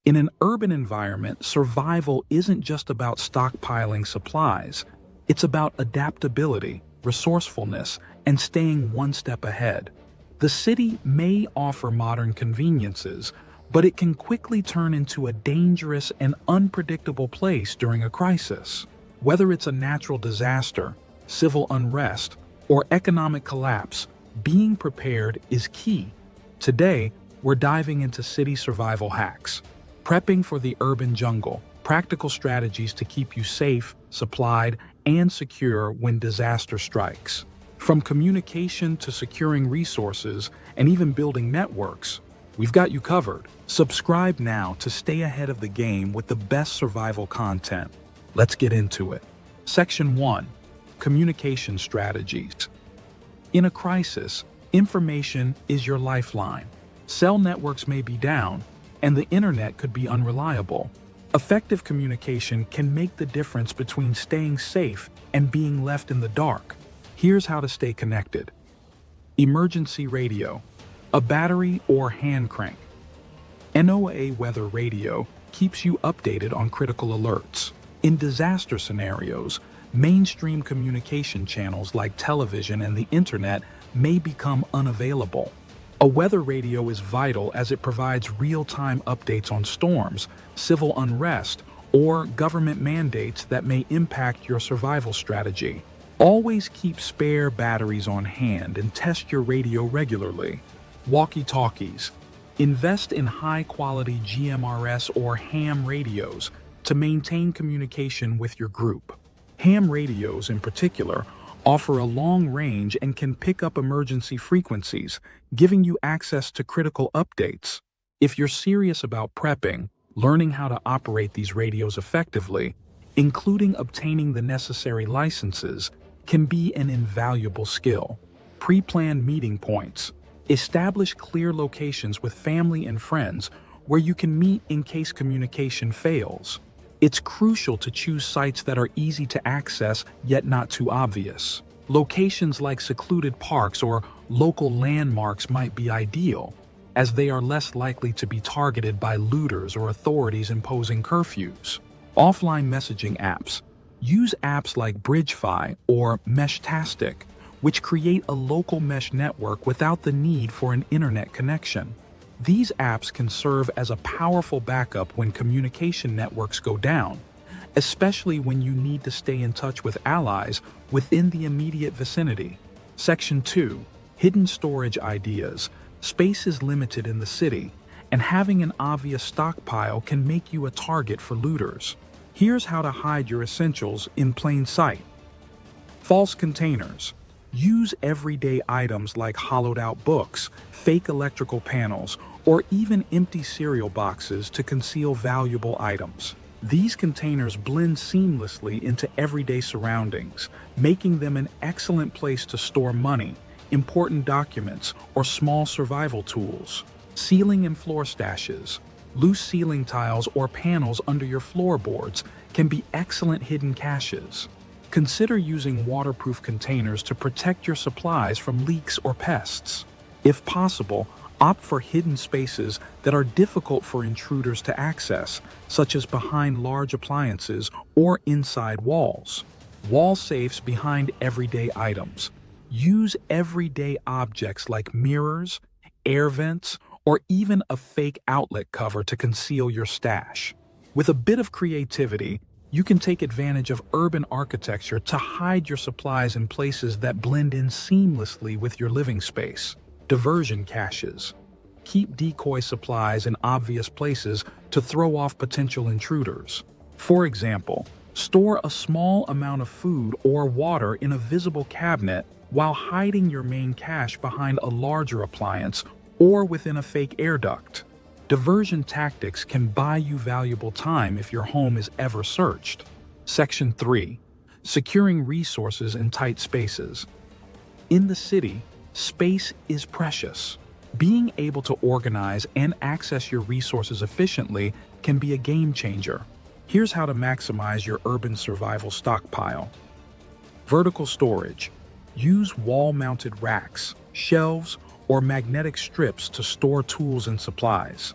In an urban environment, survival isn't just about stockpiling supplies. It's about adaptability, resourcefulness, and staying one step ahead. The city may offer modern conveniences, but it can quickly turn into a dangerous and unpredictable place during a crisis. Whether it's a natural disaster, civil unrest, or economic collapse, being prepared is key. Today, we're diving into city survival hacks, prepping for the urban jungle, practical strategies to keep you safe, supplied, and secure when disaster strikes. From communication to securing resources and even building networks, we've got you covered. Subscribe now to stay ahead of the game with the best survival content. Let's get into it. Section 1. Communication strategies. In a crisis, information is your lifeline. Cell networks may be down, and the internet could be unreliable. Effective communication can make the difference between staying safe and being left in the dark. Here's how to stay connected. Emergency radio, a battery or hand crank. NOAA weather radio keeps you updated on critical alerts. In disaster scenarios, mainstream communication channels like television and the internet may become unavailable. A weather radio is vital as it provides real-time updates on storms, civil unrest, or government mandates that may impact your survival strategy. Always keep spare batteries on hand and test your radio regularly. Walkie-talkies. Invest in high-quality GMRS or ham radios to maintain communication with your group. Ham radios, in particular, offer a long range and can pick up emergency frequencies, giving you access to critical updates. If you're serious about prepping, learning how to operate these radios effectively, including obtaining the necessary licenses, can be an invaluable skill. Pre-planned meeting points. Establish clear locations with family and friends where you can meet in case communication fails. It's crucial to choose sites that are easy to access yet not too obvious. Locations like secluded parks or local landmarks might be ideal, as they are less likely to be targeted by looters or authorities imposing curfews. Offline messaging apps. Use apps like BridgeFi or Meshtastic, which create a local mesh network without the need for an internet connection. These apps can serve as a powerful backup when communication networks go down, especially when you need to stay in touch with allies within the immediate vicinity. Section 2. Hidden storage ideas. Space is limited in the city, and having an obvious stockpile can make you a target for looters. Here's how to hide your essentials in plain sight. False containers. Use everyday items like hollowed-out books, fake electrical panels, or even empty cereal boxes to conceal valuable items. These containers blend seamlessly into everyday surroundings, making them an excellent place to store money, important documents, or small survival tools. Ceiling and floor stashes. Loose ceiling tiles or panels under your floorboards can be excellent hidden caches. Consider using waterproof containers to protect your supplies from leaks or pests. If possible, opt for hidden spaces that are difficult for intruders to access, such as behind large appliances or inside walls. Wall safes behind everyday items. Use everyday objects like mirrors, air vents, or even a fake outlet cover to conceal your stash. With a bit of creativity, you can take advantage of urban architecture to hide your supplies in places that blend in seamlessly with your living space. Diversion caches. Keep decoy supplies in obvious places to throw off potential intruders. For example, store a small amount of food or water in a visible cabinet while hiding your main cache behind a larger appliance or within a fake air duct. Diversion tactics can buy you valuable time if your home is ever searched. Section 3. Securing resources in tight spaces. In the city, space is precious. Being able to organize and access your resources efficiently can be a game changer. Here's how to maximize your urban survival stockpile. Vertical storage. Use wall-mounted racks, shelves, or magnetic strips to store tools and supplies.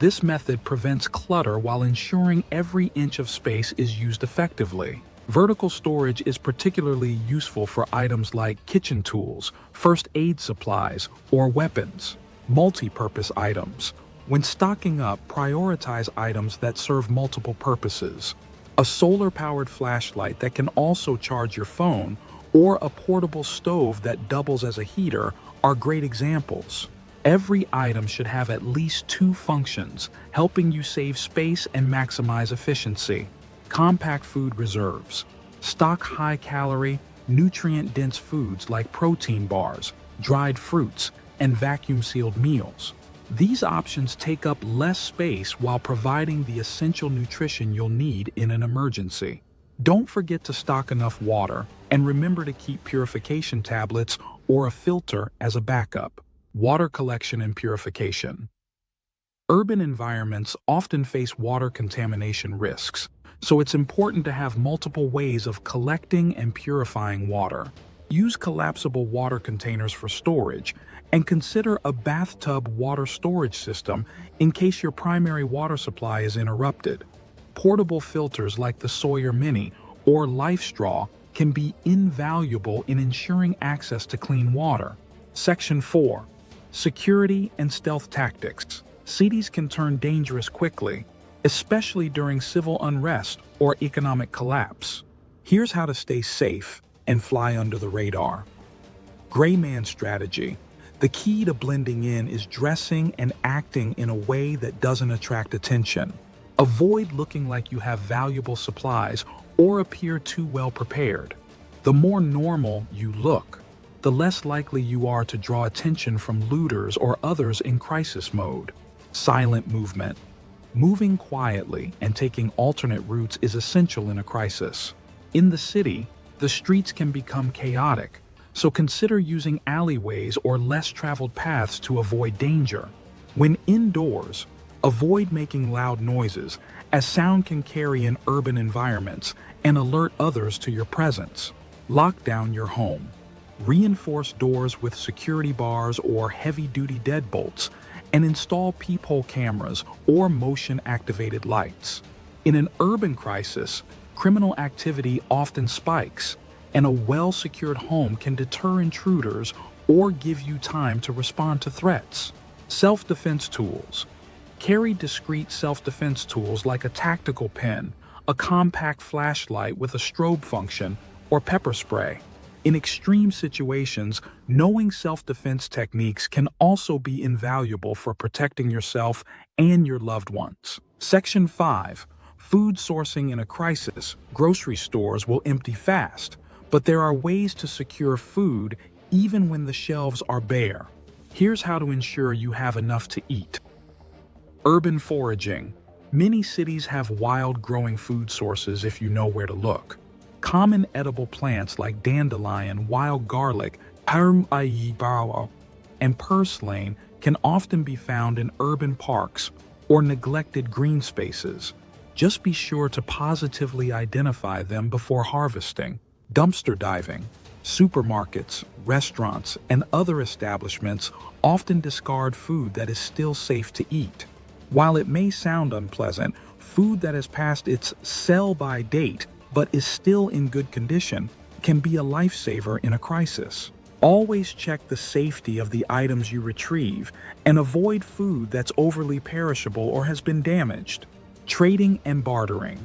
This method prevents clutter while ensuring every inch of space is used effectively. Vertical storage is particularly useful for items like kitchen tools, first aid supplies, or weapons. Multi-purpose items. When stocking up, prioritize items that serve multiple purposes. A solar-powered flashlight that can also charge your phone, or a portable stove that doubles as a heater are great examples. Every item should have at least two functions, helping you save space and maximize efficiency. Compact food reserves. Stock high-calorie, nutrient-dense foods like protein bars, dried fruits, and vacuum-sealed meals. These options take up less space while providing the essential nutrition you'll need in an emergency. Don't forget to stock enough water, and remember to keep purification tablets or a filter as a backup. Water collection and purification. Urban environments often face water contamination risks, so it's important to have multiple ways of collecting and purifying water. Use collapsible water containers for storage, and consider a bathtub water storage system in case your primary water supply is interrupted. Portable filters like the Sawyer Mini or Life Straw can be invaluable in ensuring access to clean water. Section 4. Security and stealth tactics. Cities can turn dangerous quickly, especially during civil unrest or economic collapse. Here's how to stay safe and fly under the radar. Gray man strategy. The key to blending in is dressing and acting in a way that doesn't attract attention. Avoid looking like you have valuable supplies or appear too well prepared. The more normal you look, the less likely you are to draw attention from looters or others in crisis mode. Silent movement. Moving quietly and taking alternate routes is essential in a crisis. In the city, the streets can become chaotic, so consider using alleyways or less traveled paths to avoid danger. When indoors, avoid making loud noises, as sound can carry in urban environments and alert others to your presence. Lock down your home. Reinforce doors with security bars or heavy-duty deadbolts, and install peephole cameras or motion-activated lights. In an urban crisis, criminal activity often spikes, and a well-secured home can deter intruders or give you time to respond to threats. Self-defense tools. Carry discreet self-defense tools like a tactical pen, a compact flashlight with a strobe function, or pepper spray. In extreme situations, knowing self-defense techniques can also be invaluable for protecting yourself and your loved ones. Section 5. Food sourcing in a crisis. Grocery stores will empty fast, but there are ways to secure food even when the shelves are bare. Here's how to ensure you have enough to eat. Urban foraging. Many cities have wild growing food sources if you know where to look. Common edible plants like dandelion, wild garlic, and purslane can often be found in urban parks or neglected green spaces. Just be sure to positively identify them before harvesting. Dumpster diving. Supermarkets, restaurants, and other establishments often discard food that is still safe to eat. While it may sound unpleasant, food that has passed its sell-by date but is still in good condition can be a lifesaver in a crisis. Always check the safety of the items you retrieve and avoid food that's overly perishable or has been damaged. Trading and bartering.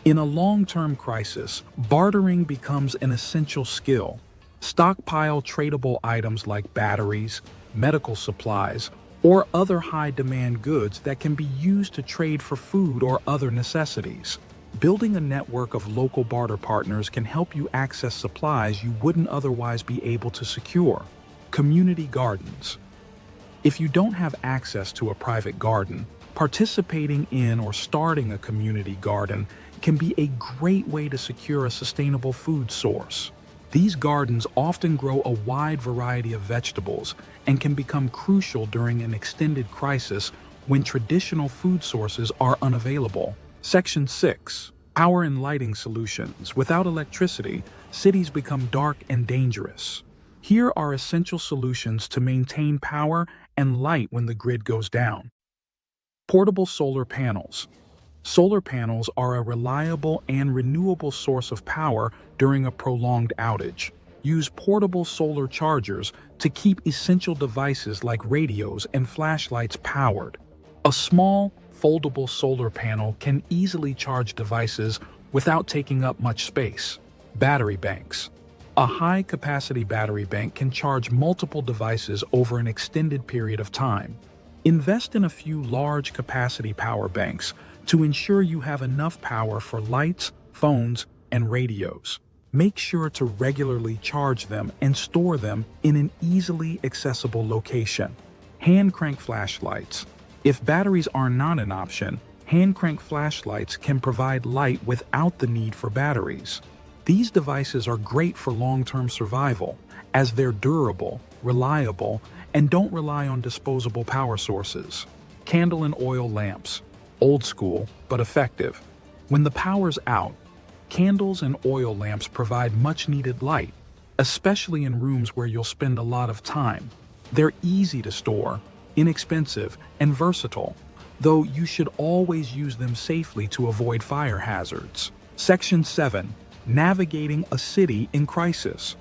In a long-term crisis, bartering becomes an essential skill. Stockpile tradable items like batteries, medical supplies, or other high-demand goods that can be used to trade for food or other necessities. Building a network of local barter partners can help you access supplies you wouldn't otherwise be able to secure. Community gardens. If you don't have access to a private garden, participating in or starting a community garden can be a great way to secure a sustainable food source. These gardens often grow a wide variety of vegetables and can become crucial during an extended crisis when traditional food sources are unavailable. Section 6. Power and lighting solutions. Without electricity, cities become dark and dangerous. Here are essential solutions to maintain power and light when the grid goes down. Portable solar panels. Solar panels are a reliable and renewable source of power during a prolonged outage. Use portable solar chargers to keep essential devices like radios and flashlights powered. A small, foldable solar panel can easily charge devices without taking up much space. Battery banks. A high-capacity battery bank can charge multiple devices over an extended period of time. Invest in a few large-capacity power banks to ensure you have enough power for lights, phones, and radios. Make sure to regularly charge them and store them in an easily accessible location. Hand crank flashlights. If batteries are not an option, hand crank flashlights can provide light without the need for batteries. These devices are great for long-term survival, as they're durable, reliable, and don't rely on disposable power sources. Candle and oil lamps. Old school, but effective. When the power's out, candles and oil lamps provide much-needed light, especially in rooms where you'll spend a lot of time. They're easy to store, inexpensive, and versatile, though you should always use them safely to avoid fire hazards. Section 7. Navigating a city in crisis.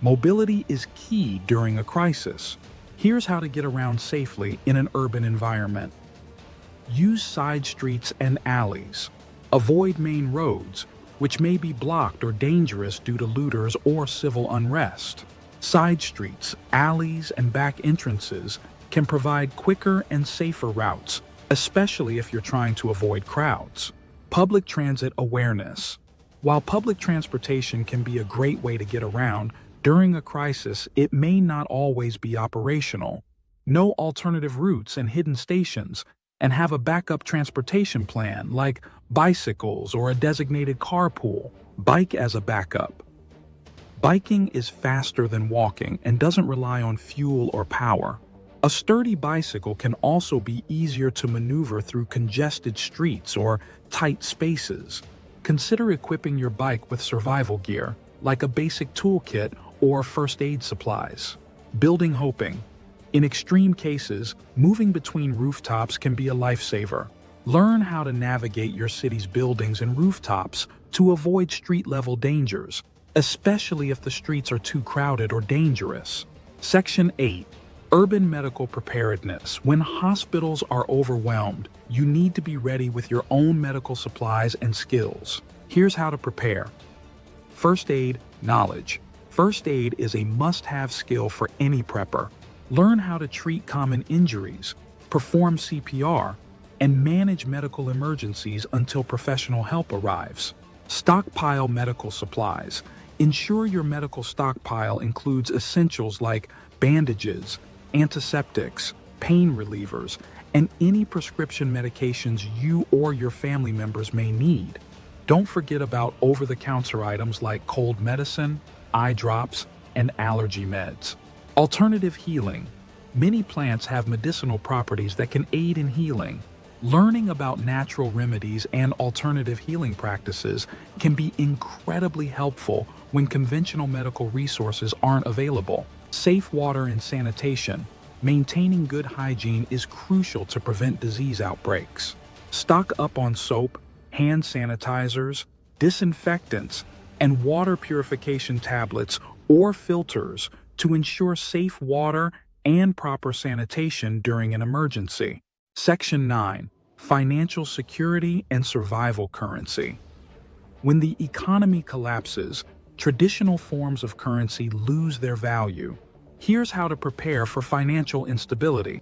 Mobility is key during a crisis. Here's how to get around safely in an urban environment. Use side streets and alleys. Avoid main roads, which may be blocked or dangerous due to looters or civil unrest. Side streets, alleys, and back entrances can provide quicker and safer routes, especially if you're trying to avoid crowds. Public transit awareness. While public transportation can be a great way to get around, during a crisis, it may not always be operational. Know alternative routes and hidden stations, and have a backup transportation plan like bicycles or a designated carpool. Bike as a backup. Biking is faster than walking and doesn't rely on fuel or power. A sturdy bicycle can also be easier to maneuver through congested streets or tight spaces. Consider equipping your bike with survival gear, like a basic toolkit or first aid supplies. Building hoping. In extreme cases, moving between rooftops can be a lifesaver. Learn how to navigate your city's buildings and rooftops to avoid street-level dangers, especially if the streets are too crowded or dangerous. Section 8. Urban medical preparedness. When hospitals are overwhelmed, you need to be ready with your own medical supplies and skills. Here's how to prepare. First aid knowledge. First aid is a must-have skill for any prepper. Learn how to treat common injuries, perform CPR, and manage medical emergencies until professional help arrives. Stockpile medical supplies. Ensure your medical stockpile includes essentials like bandages, antiseptics, pain relievers, and any prescription medications you or your family members may need. Don't forget about over-the-counter items like cold medicine, eye drops, and allergy meds. Alternative healing. Many plants have medicinal properties that can aid in healing. Learning about natural remedies and alternative healing practices can be incredibly helpful when conventional medical resources aren't available. Safe water and sanitation. Maintaining good hygiene is crucial to prevent disease outbreaks. Stock up on soap, hand sanitizers, disinfectants, and water purification tablets or filters to ensure safe water and proper sanitation during an emergency. Section 9. Financial security and survival currency. When the economy collapses, traditional forms of currency lose their value. Here's how to prepare for financial instability.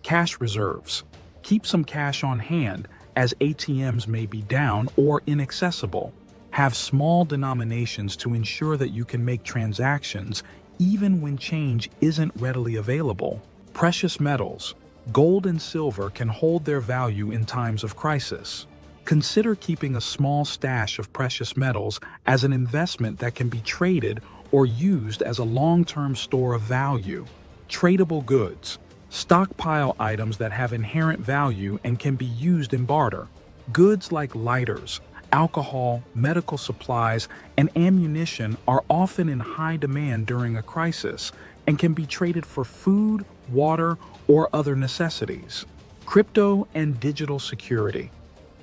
Cash reserves. Keep some cash on hand, as ATMs may be down or inaccessible. Have small denominations to ensure that you can make transactions even when change isn't readily available. Precious metals. Gold and silver can hold their value in times of crisis. Consider keeping a small stash of precious metals as an investment that can be traded or used as a long-term store of value. Tradable goods. Stockpile items that have inherent value and can be used in barter. Goods like lighters, alcohol, medical supplies, and ammunition are often in high demand during a crisis and can be traded for food, water, or other necessities. Crypto and digital security.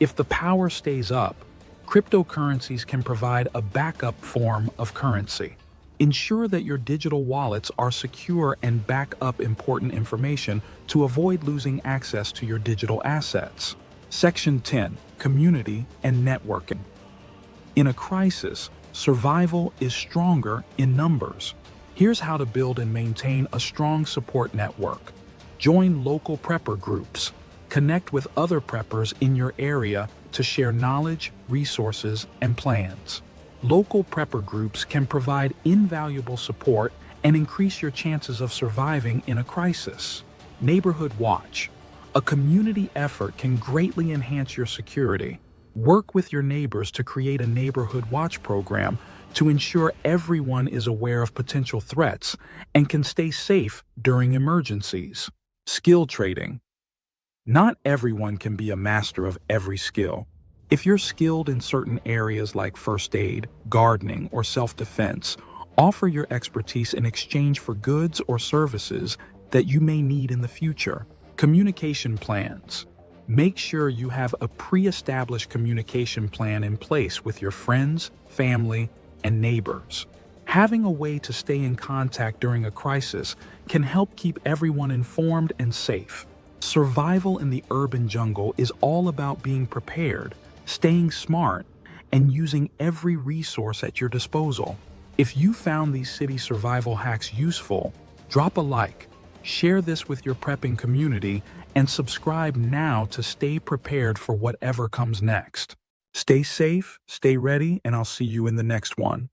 If the power stays up, cryptocurrencies can provide a backup form of currency. Ensure that your digital wallets are secure and back up important information to avoid losing access to your digital assets. Section 10. Community and networking. In a crisis, survival is stronger in numbers. Here's how to build and maintain a strong support network. Join local prepper groups. Connect with other preppers in your area to share knowledge, resources, and plans. Local prepper groups can provide invaluable support and increase your chances of surviving in a crisis. Neighborhood Watch. A community effort can greatly enhance your security. Work with your neighbors to create a neighborhood watch program to ensure everyone is aware of potential threats and can stay safe during emergencies. Skill trading. Not everyone can be a master of every skill. If you're skilled in certain areas like first aid, gardening, or self-defense, offer your expertise in exchange for goods or services that you may need in the future. Communication plans. Make sure you have a pre-established communication plan in place with your friends, family, and neighbors. Having a way to stay in contact during a crisis can help keep everyone informed and safe. Survival in the urban jungle is all about being prepared, staying smart, and using every resource at your disposal. If you found these city survival hacks useful, drop a like, share this with your prepping community, and subscribe now to stay prepared for whatever comes next. Stay safe, stay ready, and I'll see you in the next one.